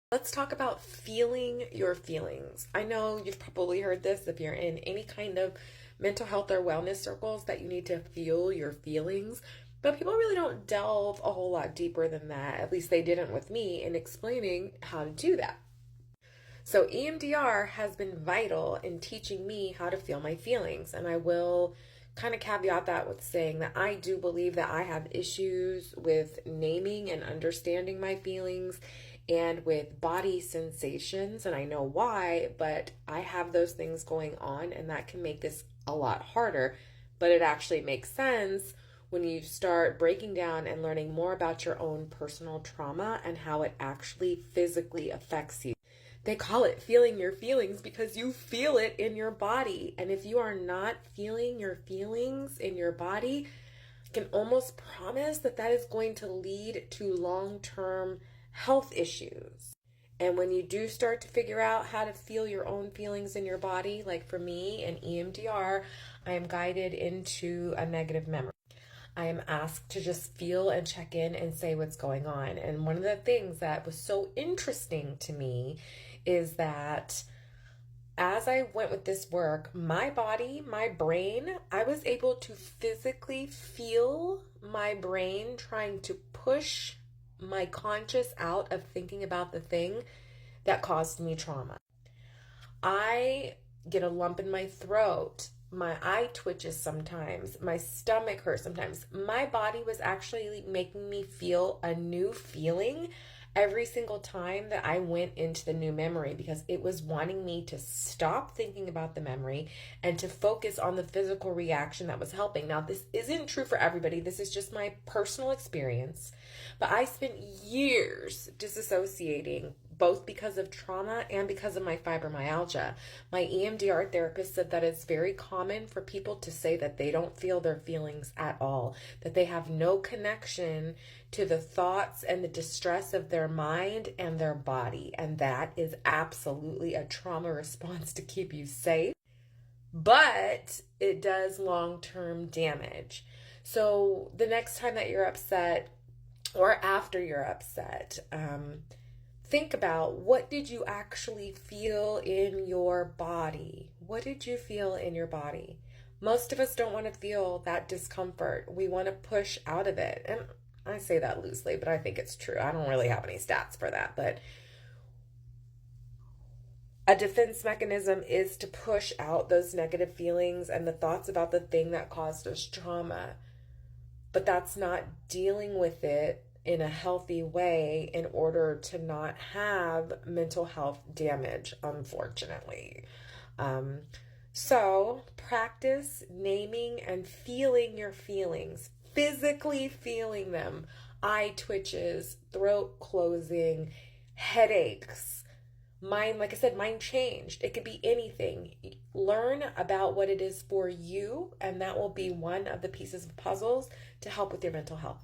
Let's talk about feeling your feelings. I know you've probably heard this if you're in any kind of mental health or wellness circles that you need to feel your feelings, but people really don't delve a whole lot deeper than that. At least they didn't with me in explaining how to do that. So, EMDR has been vital in teaching me how to feel my feelings. And I will kind of caveat that with saying that I do believe that I have issues with naming and understanding my feelings and with body sensations. And I know why, but I have those things going on, and that can make this a lot harder. But it actually makes sense when you start breaking down and learning more about your own personal trauma and how it actually physically affects you. They call it feeling your feelings because you feel it in your body. And if you are not feeling your feelings in your body, I can almost promise that that is going to lead to long-term health issues. And when you do start to figure out how to feel your own feelings in your body, like for me in EMDR, I am guided into a negative memory. I am asked to just feel and check in and say what's going on. And one of the things that was so interesting to me is that as I went with this work, my body, my brain, I was able to physically feel my brain trying to push my conscious out of thinking about the thing that caused me trauma. I get a lump in my throat. My eye twitches sometimes. My stomach hurts sometimes. My body was actually making me feel a new feeling every single time that I went into the new memory because it was wanting me to stop thinking about the memory and to focus on the physical reaction that was helping. Now, this isn't true for everybody. This is just my personal experience. But I spent years disassociating both because of trauma and because of my fibromyalgia. My EMDR therapist said that it's very common for people to say that they don't feel their feelings at all, that they have no connection to the thoughts and the distress of their mind and their body. And that is absolutely a trauma response to keep you safe, but it does long-term damage. So the next time that you're upset or after you're upset, think about, what did you actually feel in your body? What did you feel in your body? Most of us don't want to feel that discomfort. We want to push out of it. And I say that loosely, but I think it's true. I don't really have any stats for that. But a defense mechanism is to push out those negative feelings and the thoughts about the thing that caused us trauma. But that's not dealing with it in a healthy way in order to not have mental health damage, unfortunately. So practice naming and feeling your feelings, physically feeling them. Eye twitches, throat closing, headaches. Mine, like I said, mine changed. It could be anything. Learn about what it is for you, and that will be one of the pieces of puzzles to help with your mental health.